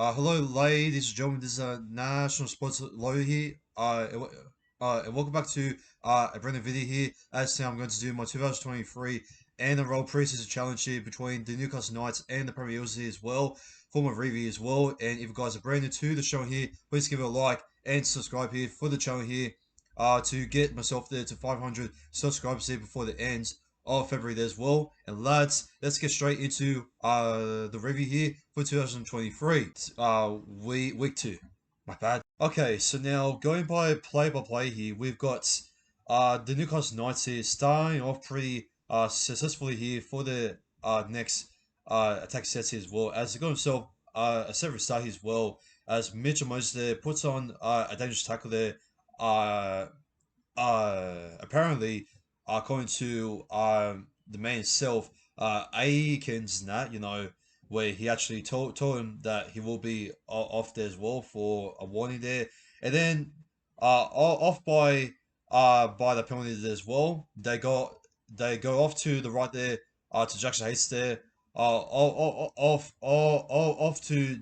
Hello, ladies and gentlemen. This is National Sports Lawyer here. And welcome back to a brand new video here. As today, I'm going to do my 2023 NRL preseason challenge here between the Newcastle Knights and the Premier Eels here as well. For my review as well. And if you guys are brand new to the show here, please give it a like and subscribe here for the channel here. To get myself there to 500 subscribers here before the end of February there as well. And lads, let's get straight into the review here for 2023. Week two. My bad. Okay, so now going by play here, we've got the Newcastle Knights here starting off pretty successfully here for the next attack sets here as well, as they got himself a set restart here as well, as Mitchell Moses there puts on a dangerous tackle there. Apparently, according to the man himself, Aikens and that, where he actually told him that he will be off there as well for a warning there, and then off by the penalty there as well. They go off to the right there, to Jackson Hayes there, off to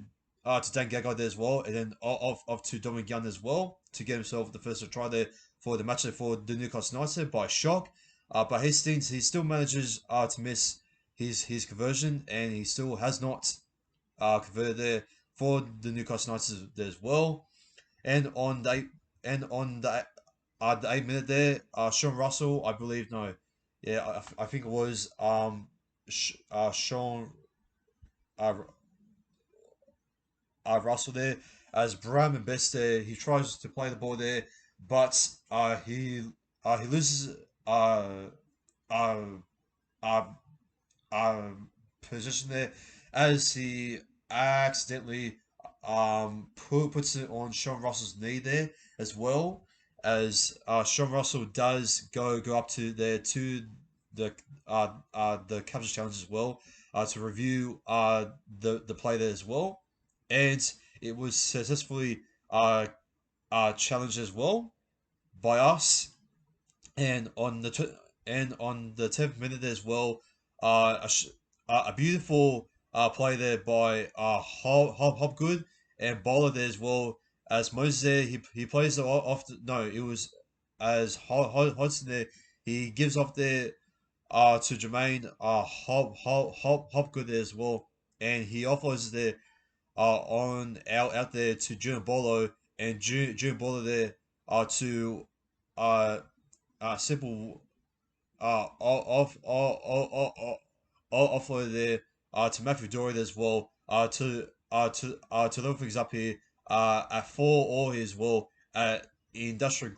Dan Gagai there as well, and then off to Dominic Young as well to get himself the first try there for the match for the Newcastle Knights there by shock. But Hastings, he still manages to miss his conversion, and he still has not converted there for the Newcastle Knights there as well. And on the 8 minute there, Sean Russell, I believe, no, yeah, I think it was Sean uh, Russell there, as Bram and Best there. He tries to play the ball there, but he loses uh, uh, position there, as he accidentally puts it on Sean Russell's knee there, as well as Sean Russell does go up to there to the the capture challenge as well, to review the play there as well, and it was successfully challenged as well by us. And on the 10th minute as well, a beautiful play there by Hopgood and Bowler there as well, as Moses there. He plays it off. No, it was as Hodgson there. He gives off there to Jermaine Hopgood there as well, and he offloads there on out there to Junior Bolo, and Junior Bolo there to uh simple offload there to Matthew Dory as well, to level things up here at 4 or as well at industrial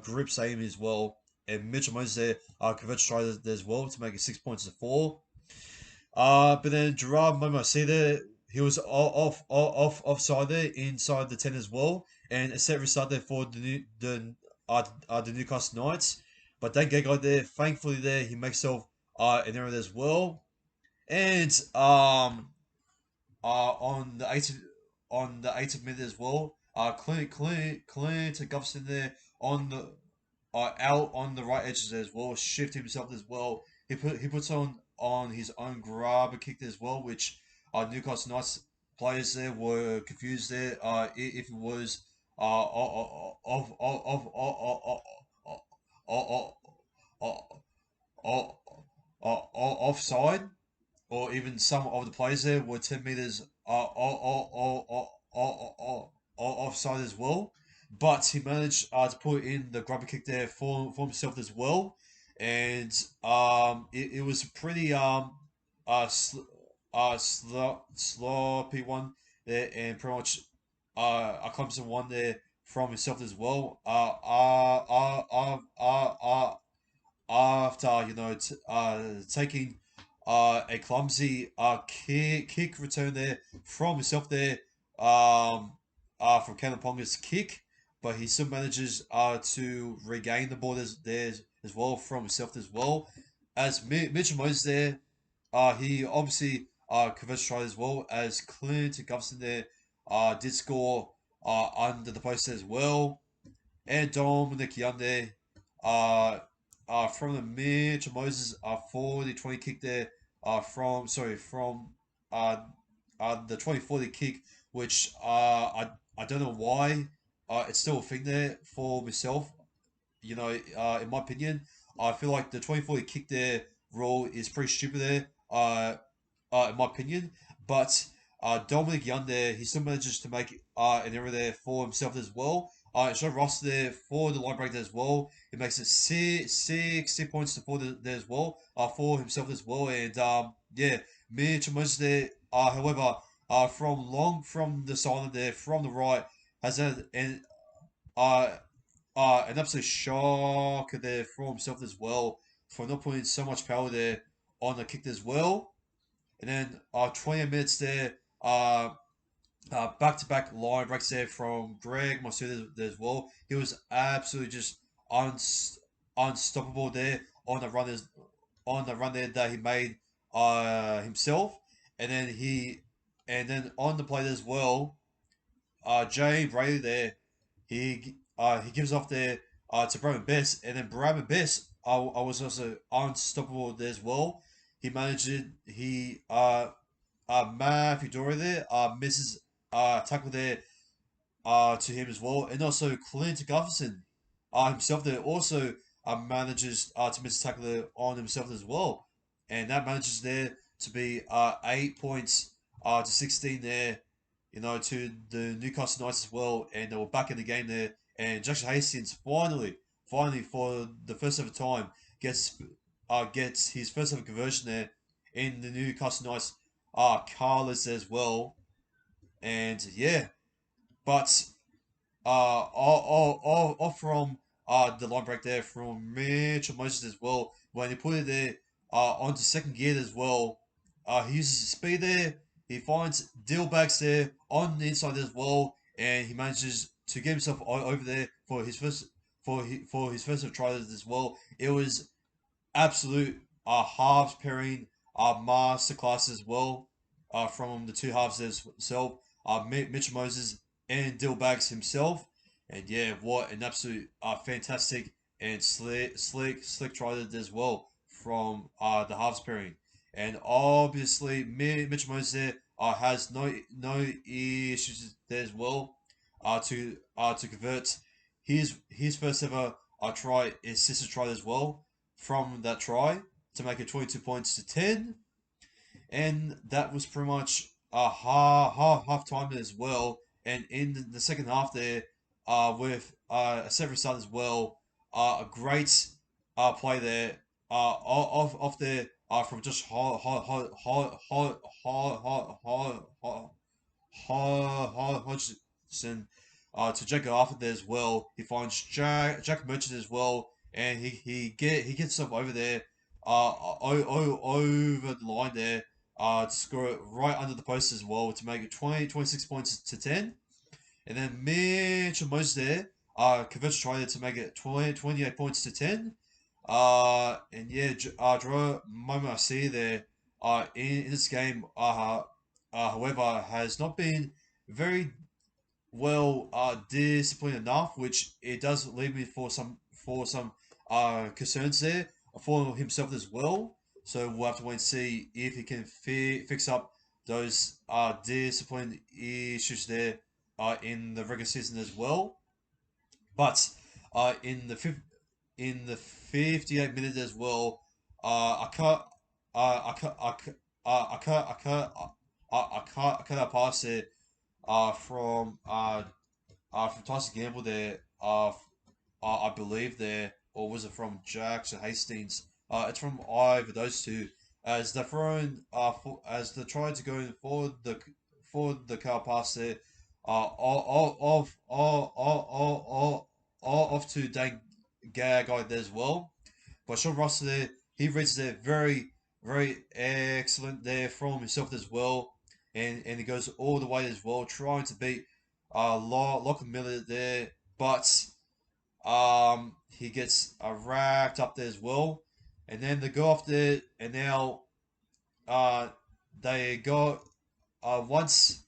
group same as well, and Mitchell Moses there converts try there as well to make it 6 points to 4. But then Gerard Momo see there, he was offside there inside the 10 as well, and a set restart there for the Newcastle Knights. But that guy there, thankfully there, he makes himself an error there as well. And on the 80th minute as well, Clint to Gubson there on the out on the right edges as well, shift himself as well. He puts on his own grabber kick as well, which Newcastle Knights players there were confused there. If it was offside, or even some of the players there were 10 meters offside as well. But he managed to put in the grubber kick there for himself as well, and it was a pretty sloppy one there, and pretty much a Clemson one there from himself as well. After taking a clumsy kick return there from himself there, from Kanaponga's kick, but he still manages to regain the ball there as well from himself as well, as Mitchell Moses there. He obviously converts try as well, as Clint Govson there did score under the post as well, and Dominic Young there from the Mitchell Moses 40-20 kick there from uh the 2040 kick, which I don't know why it's still a thing there for myself. In my opinion, I feel like the 2040 kick there rule is pretty stupid there. In my opinion. But Dominic Young there, he still manages to make an error there for himself as well. Sean Ross there for the line break there as well. He makes it 6 points to four there as well. For himself as well. And yeah, Mitch Moses there. However, from long from the side there, from the right, has uh an absolute shocker there for himself as well for not putting so much power there on the kick as well. And then 20 minutes there, back-to-back line breaks there from Greg Masuda there as well. He was absolutely just unstoppable there on the run there that he made himself. And then on the play as well, Jay Brady there, he gives off there to Brandon Best, and then Brandon Best I was also unstoppable there as well. He managed it. Matthew Dory there misses tackle there to him as well, and also Clint Gutherson himself there also manages to miss a tackle there on himself as well, and that manages there to be 8 points to 16 there, to the Newcastle Knights as well, and they were back in the game there, and Jackson Hastings finally for the first ever time gets his first ever conversion there in the Newcastle Knights Carlos as well, and yeah, but all from the line break there from Mitchell Moses as well. When he put it there onto second gear as well, he uses his speed there. He finds deal backs there on the inside as well, and he manages to get himself over there for his first try as well. It was absolute halves pairing masterclass as well from the two halves themselves. Mitch Moses and Dill Bags himself. And yeah, what an absolute fantastic and slick try as well from the halves pairing. And obviously, Mitch Moses there has no issues there as well to convert his first ever try assisted try as well from that try to make it 22 points to 10. And that was pretty much a half time as well. And in the second half there, with a set restart as well, a great play there off there from just Hodgson to Jacob Arthur there as well. He finds Jack Merchant as well, and he gets himself over there, over the line there, to score it right under the post as well to make it 26 points to 10. And then Mitchell Moses there, converts try there to make it 28 points to 10. And yeah, draw moment I see there, in this game, however, has not been very well disciplined enough, which it does leave me for some concerns there for himself as well. So we'll have to wait and see if he can fix up those discipline issues there in the regular season as well. But in the 58 minutes as well, I cut I cut I cut I cut I cut I cut a pass it from Tyson Gamble there, I believe there, or was it from Jackson Hastings? It's from either those two. As they're throwing, as they're trying to go for the car pass there, off to Dang guy there as well. But Sean Ross there, he reads there very excellent there from himself as well, and he goes all the way as well, trying to beat Lachlan Miller there, but he gets racked up there as well, and then they go off there, and now uh they got once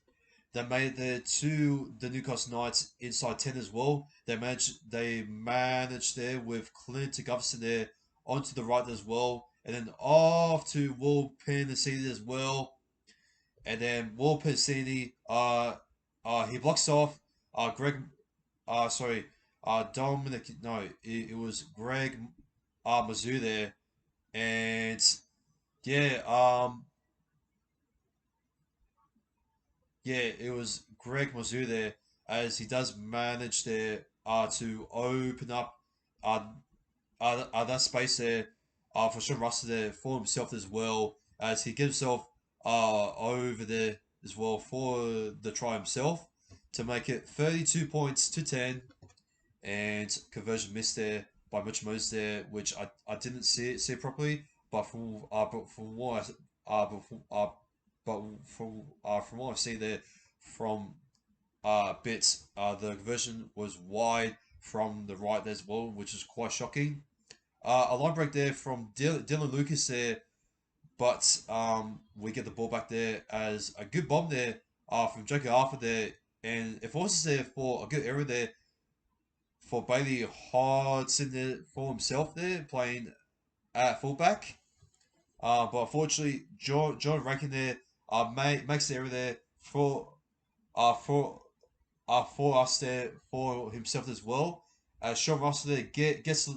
they made it to the Newcastle Knights inside 10 as well. They managed there with Clint Gutherson there onto the right as well, and then off to Will Penn the as well. and then Will Pesini, he blocks off Greg, sorry, Dominic, no, it was Greg Mizzou there, and yeah, yeah, it was Greg Mizzou there, as he does manage there to open up uh, that space there for Sean Russell there for himself as well, as he gives himself over there as well for the try himself to make it 32 points to 10, and conversion missed there by Mitch Moses there, which I didn't see it properly, but from what but from, from what I see there from bits, the conversion was wide from the right there as well, which is quite shocking. A line break there from Dylan Lucas there, but we get the ball back there as a good bomb there from Joker Arthur there, and if was there for a good error there for Bailey Hodgson there for himself there playing at fullback. But unfortunately, John Rankin there makes the error there for uh, for for us there for himself as well. Sean Russell there gets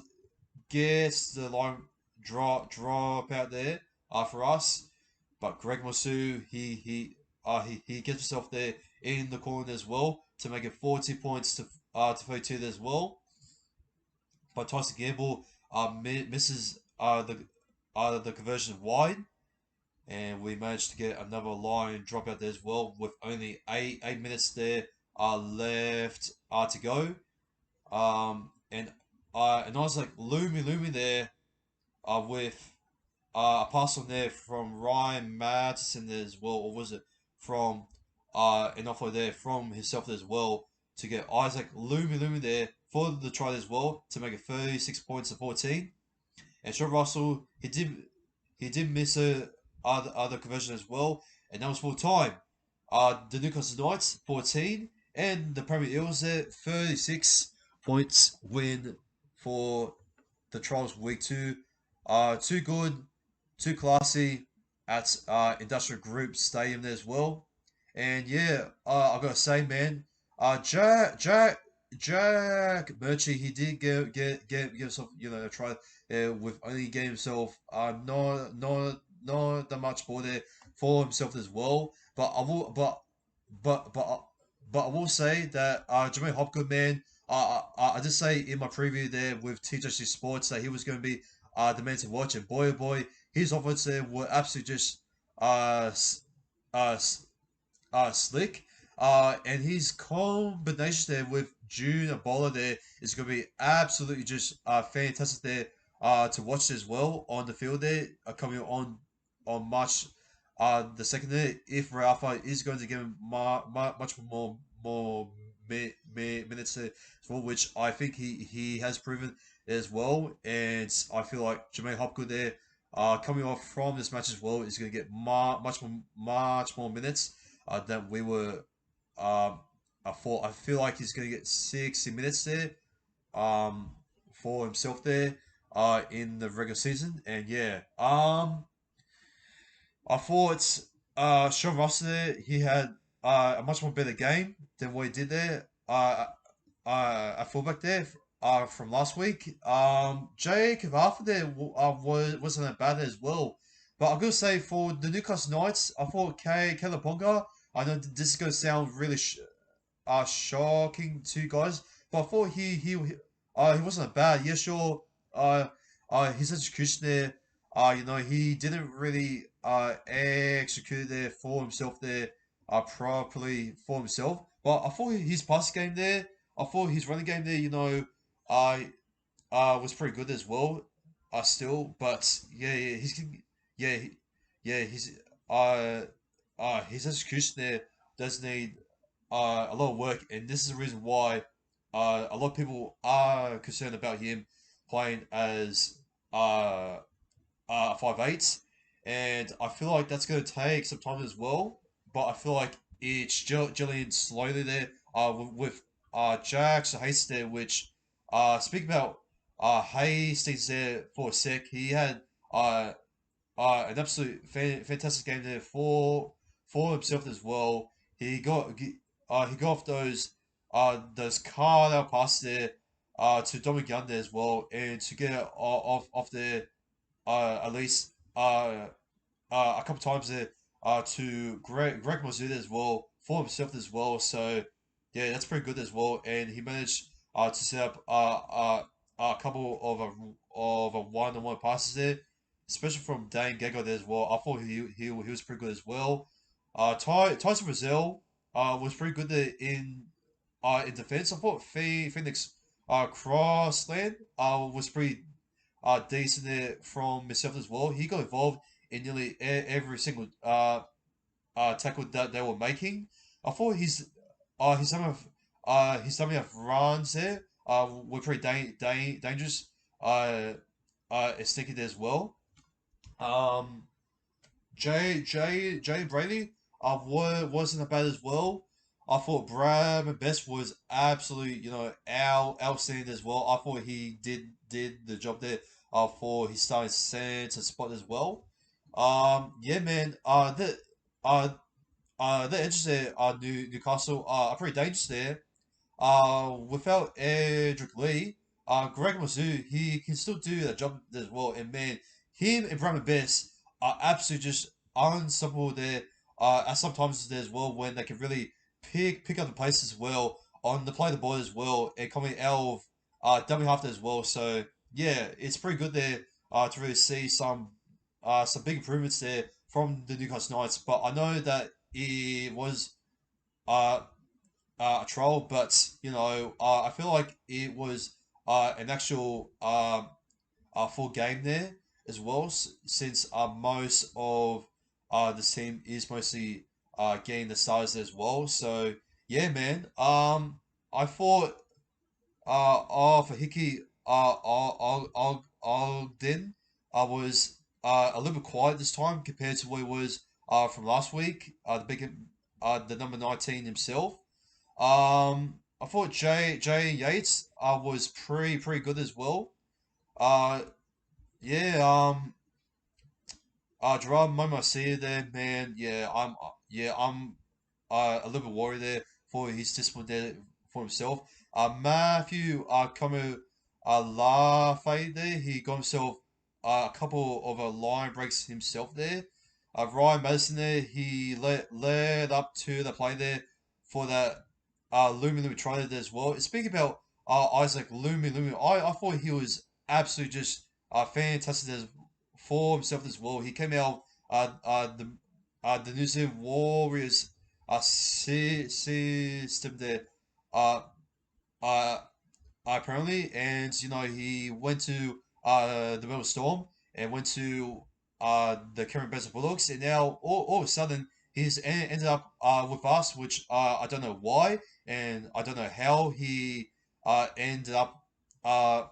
the line drop out there for us, but Greg Masu he gets himself there in the corner as well to make it 40 points to 32 there as well. But Tyson Gamble misses the conversion wide, and we managed to get another line drop out there as well with only eight minutes there left to go. And I was like Loomy there with a pass on there from Ryan Madison there as well, or was it from an offload there from himself as well to get Isaac Loomy there for the try as well to make it 36 points to 14. And Sean Russell, he did miss a other conversion as well, and that was full time. The Newcastle Knights 14 and the Premier Eels there 36 points win for the Trials Week 2. Too good, too classy at Industrial Group Stadium there as well. And yeah, I gotta say, man, Jack Murchie, he did get himself, a try with only getting himself not that much ball there for himself as well. But but but I will say that Jermaine Hopgood, man, I did say in my preview there with TJC Sports that he was going to be the man to watch, and boy oh boy, his offense there were absolutely just uh s- uh s- slick. And his combination there with June Ebola there is going to be absolutely just fantastic there to watch as well on the field there coming on March the second there. If Rafa is going to give him much more minutes there as well, which I think he has proven as well. And I feel like Jermaine Hopgood there coming off from this match as well is going to get much more minutes that we were. I feel like he's going to get 60 minutes there for himself there in the regular season. And yeah, I thought Sean Ross there, he had a much more better game than what he did there at fullback there from last week. Jake Arthur there wasn't that bad as well. But I'm going to say for the Newcastle Knights, I thought Caleb Ponga, I know this is going to sound really shocking to you guys. But I thought he wasn't bad. Yeah, sure. His execution there. He didn't really execute there for himself there. Properly for himself. But I thought his pass game there. I thought his running game there. I was pretty good as well. Still, but yeah, yeah, yeah, his execution there does need a lot of work, and this is the reason why a lot of people are concerned about him playing as 5'8", and I feel like that's going to take some time as well. But I feel like it's gelling slowly there with Jackson Hastings there, which speaking about Hastings there for a sec, he had an absolute fantastic game there for himself as well. He got off those card out passes there to Dominic Young there as well, and to get it off there at least a couple times there to Greg Mazuda as well for himself as well. So yeah, that's pretty good as well. And he managed to set up a couple of a one-on-one passes there, especially from Dane Gego there as well. I thought he was pretty good as well. Tyson Brazil was pretty good there in defense. I thought Phoenix Crossland was pretty decent there from himself as well. He got involved in nearly every single tackle that they were making. I thought his some of runs there were pretty dangerous. Sneaky there as well. Um, Jay Brady wasn't bad as well. I thought Brad Best was absolutely outstanding as well. I thought he did the job there for his starting center spot as well. Yeah, man. The edges there Newcastle are pretty dangerous there. Without Edric Lee, Greg Mazu, he can still do that job as well. And man, him and Brandon Best are absolutely just unstoppable there. Sometimes there as well when they can really pick up the pace as well on the play of the ball as well and coming out of dummy half there as well. So yeah, it's pretty good there to really see some big improvements there from the Newcastle Knights. But I know that it was uh a troll, but I feel like it was an actual full game there as well, since most of the team is mostly getting the stars as well. So yeah, man. I thought for Hickey Ogden was a little bit quiet this time compared to what he was from last week. The number 19 himself. I thought Jay Yates was pretty good as well. Uh, yeah. Gerard Momosia there, man. I'm a little bit worried there for his discipline there for himself. Matthew Como Lafay there. He got himself a couple of line breaks himself there. Ryan Madison there. He led up to the play there for that Lumi try there as well. Speaking about Isaac Lumi, I thought he was absolutely just fantastic as for himself as well. He came out the New Zealand Warriors system there uh, uh, apparently, and he went to the Melbourne Storm and went to the Karen Bessa Bulldogs, and now all of a sudden he's ended up with us, which I don't know why, and I don't know how he ended up uh,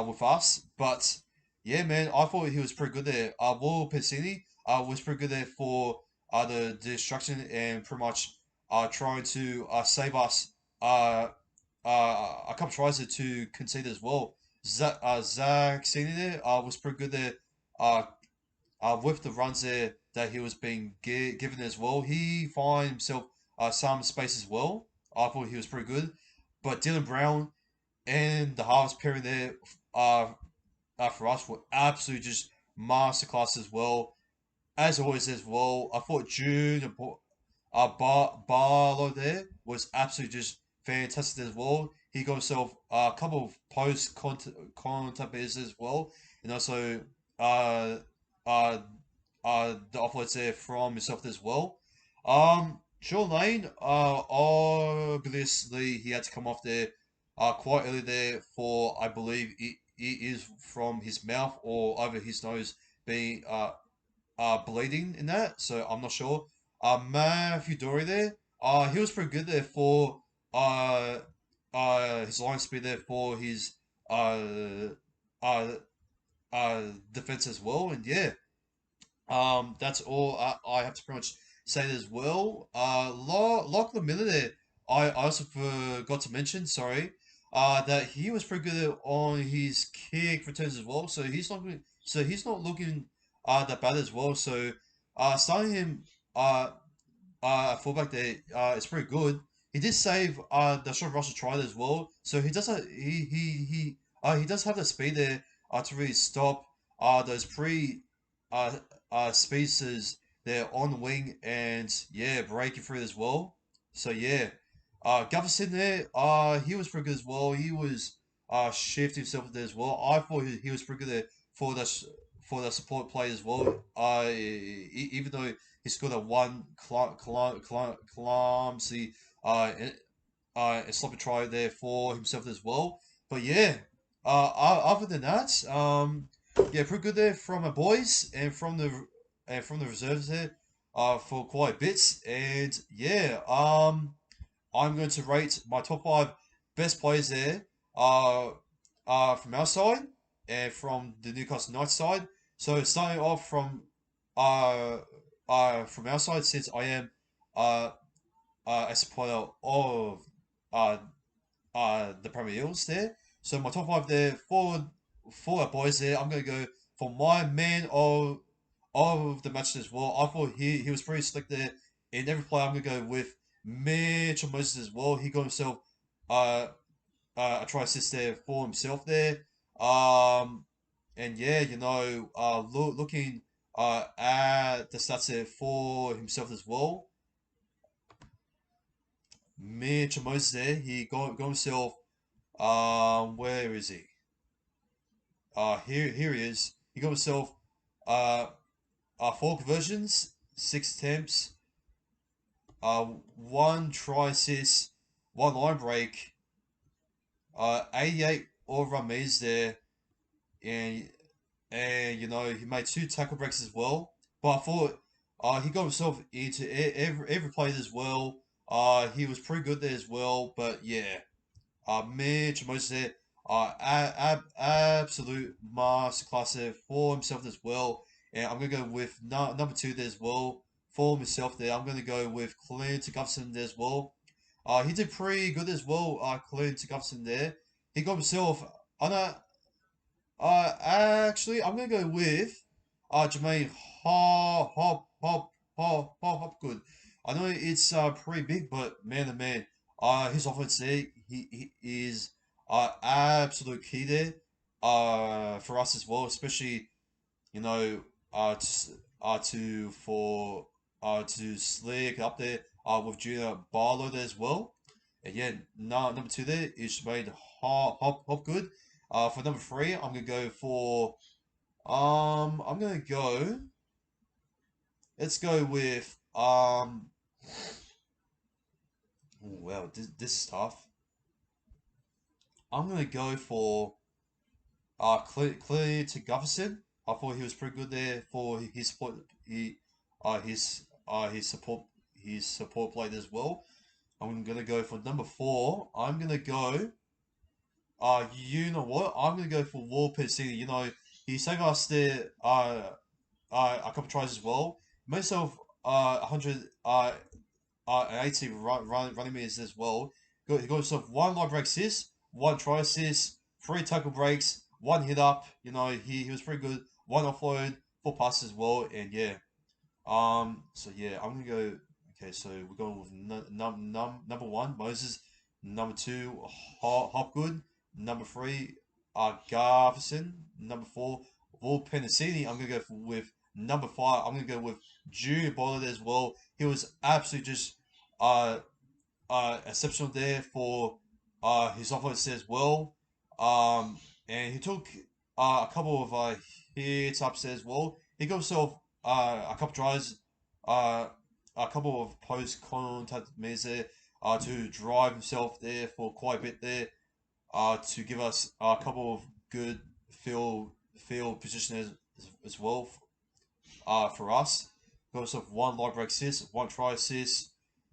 with us. But yeah, man, I thought he was pretty good there. Will Pesini was pretty good there for the destruction and pretty much trying to save us a couple tries there to concede as well. Zach Senior there was pretty good there uh, with the runs there that he was being given as well. He found himself some space as well. I thought he was pretty good. But Dylan Brown and the harvest period there uh, for us were absolutely just masterclass as well. As always, as well, I thought June Barlow there was absolutely just fantastic as well. He got himself a couple of post contact beers as well, and also uh, uh, the offloads there from himself as well. Sean Lane, obviously he had to come off there quite early there for I believe it is from his mouth or over his nose being bleeding in that, so I'm not sure. Matthew Dory there, he was pretty good there for uh, his line speed there for his uh, uh, defense as well, and yeah, that's all I have to pretty much say as well. Lachlan Miller there, I also forgot to mention, sorry, that he was pretty good on his kick returns as well. So he's not looking that bad as well. So starting him fullback there. It's pretty good. He did save the Sean Russell try as well. So he does have the speed there to really stop those pre uh speedsters there on the wing and yeah breaking through as well. So yeah, Gutherson there. He was pretty good as well. He was shifting himself there as well. I thought he was pretty good there for the support play as well. Even though he scored a one clumsy and sloppy try there for himself as well. But yeah, other than that, yeah, pretty good there from the boys and from the reserves there, for quite a bit. And yeah, I'm going to rate my top five best players there, uh, from our side and from the Newcastle Knights side. So starting off from our side, since I am uh a supporter of uh the Premier Eels there. So my top five there for our boys there. I'm gonna go for my man of the match as well. I thought he was pretty slick there in every play. I'm gonna go with Mitchell Moses as well. He got himself uh, a try assist there for himself there. Um, and yeah, looking at the stats there for himself as well. Mitchell Moses there, he got himself. Where is he? Here he is. He got himself uh, four conversions, six attempts, one try assist, one line break, 88 all run meters there, and he made two tackle breaks as well. But I thought he got himself into every play as well. He was pretty good there as well. But yeah, Mitch Moses there, absolute masterclass there for himself as well. And I'm gonna go with number two there as well for himself there. I'm gonna go with Clint Gutherson there as well. He did pretty good as well. Clint Gutherson there. He got himself. I know. Actually, I'm gonna go with Jermaine Hopgood. I know it's pretty big, but man, to man, his offense there, he is absolute key there, for us as well, especially you know, to for to slick up there with Junior Barlow there as well. And yeah, number two there is Jermaine Hopgood. For number three, I'm gonna go for I'm gonna go. Let's go with oh, wow, this is tough. I'm gonna go for Clear to Gutherson. I thought he was pretty good there for his support. His support played as well. I'm gonna go for number four. I'm gonna go. You know what? I'm gonna go for Warped City. He saved us there. A couple tries as well. Myself, 100 and 80 running meters as well. He got himself one line break assist, one try assist, three tackle breaks, one hit up. He was pretty good. One offload, four passes as well, and yeah. So yeah, I'm gonna go. Okay, so we're going with number one, Moses. Number two, Hopgood. Number three, Garvison. Number four, Will Penasini. I'm gonna go with number five. I'm gonna go with Junior Bollard as well. He was absolutely just uh exceptional there for his offense as well. And he took a couple of hits ups as well. He got himself a couple tries, uh, a couple of post contact minutes there to drive himself there for quite a bit there to give us a couple of good field position as well for us. Got himself one line break assist, one try assist.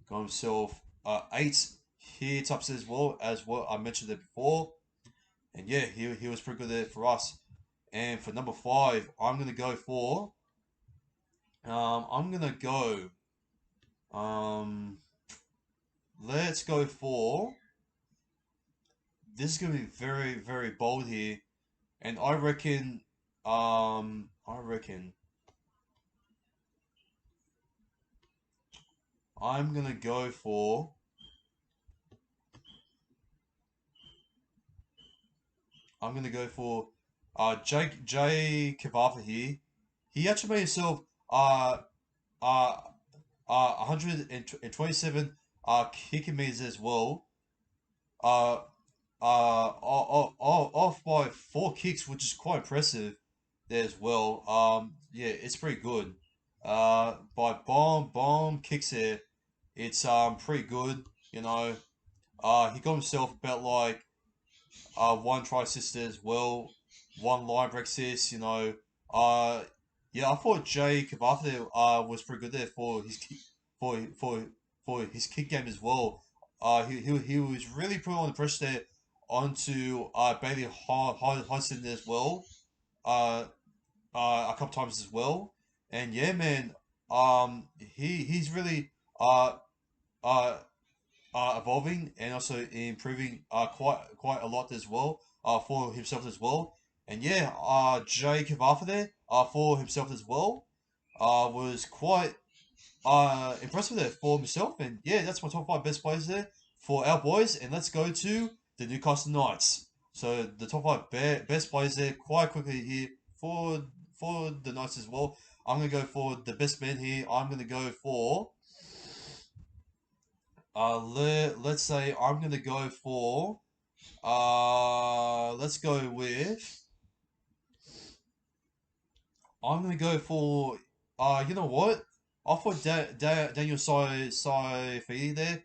Got himself eight hit ups as well as what I mentioned there before. And yeah, he was pretty good there for us. And for number five, I'm gonna go for I'm gonna go um let's go for this is gonna be very, very bold here. And I reckon I'm gonna go for I'm gonna go for Jay Kavafa here. He actually made himself uh 127 kicking meters as well. Uh off by four kicks, which is quite impressive there as well. Yeah, it's pretty good. By bomb kicks here, it's pretty good. You know, he got himself about like one try assist as well, one line break assist. Uh, yeah, I thought Jay Kavatha there was pretty good there for his kick, for for his kick game as well. He was really putting on the pressure there onto Bailey Hodgson as well. Uh, a couple times as well, and yeah, man, he's really uh evolving and also improving quite a lot as well for himself as well. And yeah, Jay Kavatha there for himself as well was quite impressive there for himself. And yeah, that's my top five best players there for our boys. And let's go to the Newcastle Knights. So the top five best players there quite quickly here for the Knights as well. I'm gonna go for the best man here. I'm gonna go for let's say I'm gonna go for let's go with I'm gonna go for you know what? I thought Daniel Saifidi there.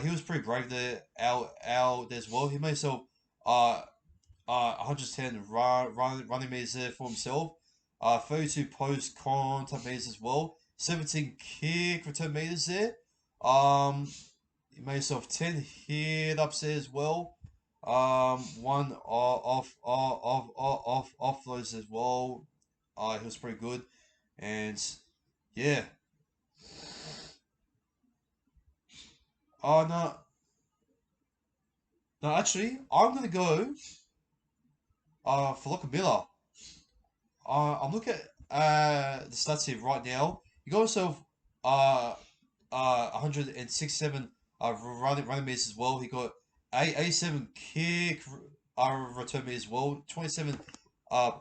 He was pretty brave there out as well. He made himself uh 110 running meters there for himself. 32 post contact meters as well. 17 kick return meters there. He made himself 10 hit ups there as well. One off those as well. He was pretty good, and yeah. No, no. Actually, I'm gonna go for Locke Miller. I'm looking at the stats here right now. You got yourself uh 167 running meters as well. He got 87 kick return meters as well. 27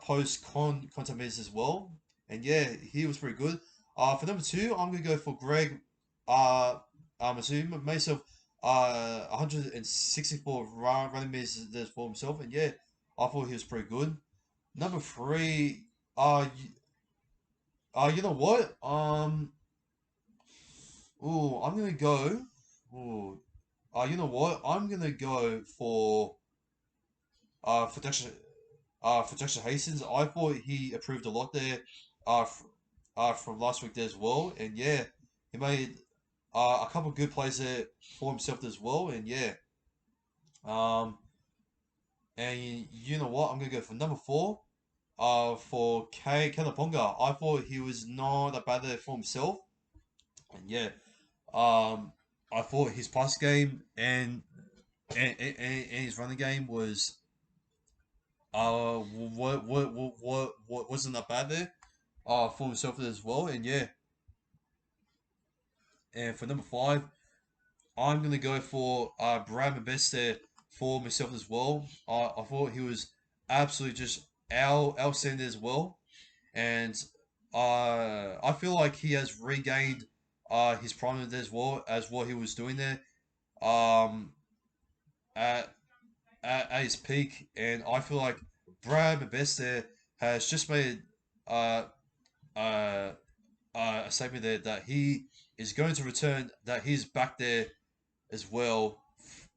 post contact meters as well. And yeah, he was pretty good. For number two, I'm gonna go for Greg Mazoom. Made himself 164 running meters for himself. And yeah, I thought he was pretty good. Number three, you know what? I'm gonna go. Ooh, you know what? I'm gonna go for Dexter Hastings. I thought he improved a lot there, from last week there as well. And yeah, he made a couple of good plays there for himself as well. And yeah, um, and you know what? I'm gonna go for number four. For Kalaponga, I thought he was not that bad there for himself. And yeah, I thought his pass game and his running game was what wasn't that bad there for himself as well. And yeah, and for number five, I'm gonna go for Brad Best there for myself as well. I thought he was absolutely just outstanding as well, and I feel like he has regained his prominence as well as what he was doing there. Um, at, at his peak, and I feel like Brad Best there has just made uh, uh, a statement there that he is going to return, that he's back there as well,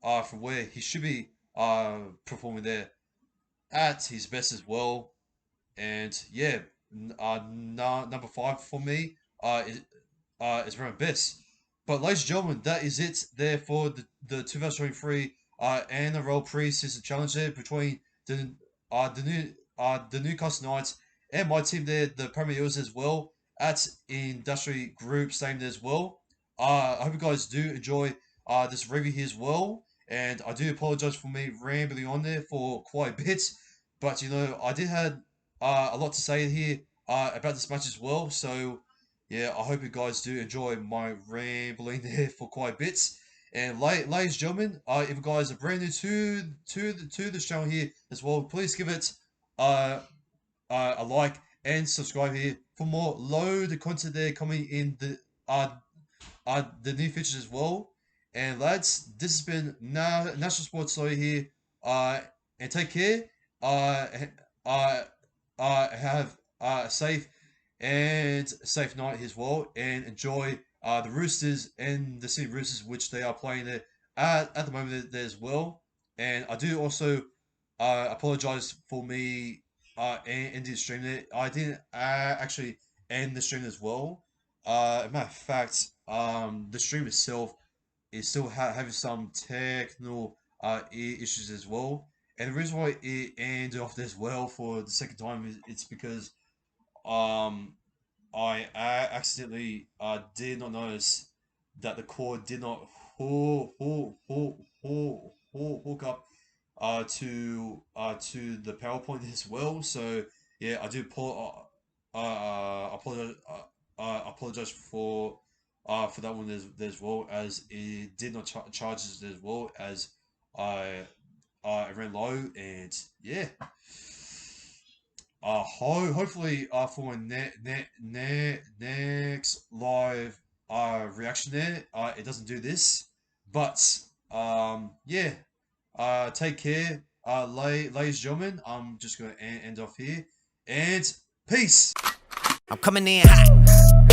from where he should be performing there at his best as well. And yeah, number five for me is Roman Biss. But ladies and gentlemen, that is it there for the 2023 NRL pre-season challenge there between the Newcastle Knights and my team there, the Premier Eels as well, at Industry Group same there as well. I hope you guys do enjoy this review here as well. And I do apologize for me rambling on there for quite a bit. But I did have a lot to say here about this match as well. So yeah, I hope you guys do enjoy my rambling there for quite a bit. And ladies and gentlemen, if you guys are brand new to the channel here as well, please give it uh, a like and subscribe here for more load of content there coming in the new features as well. And lads, this has been National Sports Story here. Uh, and take care. Uh, uh, have a safe night as well, and enjoy the Roosters and the Sydney Roosters, which they are playing there at the moment there as well. And I do also apologize for me ending the stream there. I didn't actually end the stream as well. Matter of fact, the stream itself is still having some technical issues as well. And the reason why it ended off as well for the second time is it's because um I accidentally did not notice that the cord did not hook up to the PowerPoint as well. So yeah, I do apologize for that one as well, as it did not charge as well as I ran low. And yeah, hopefully for next live reaction there, it doesn't do this. But yeah, take care, ladies and gentlemen. I'm just gonna end off here, and peace. I'm coming in hot.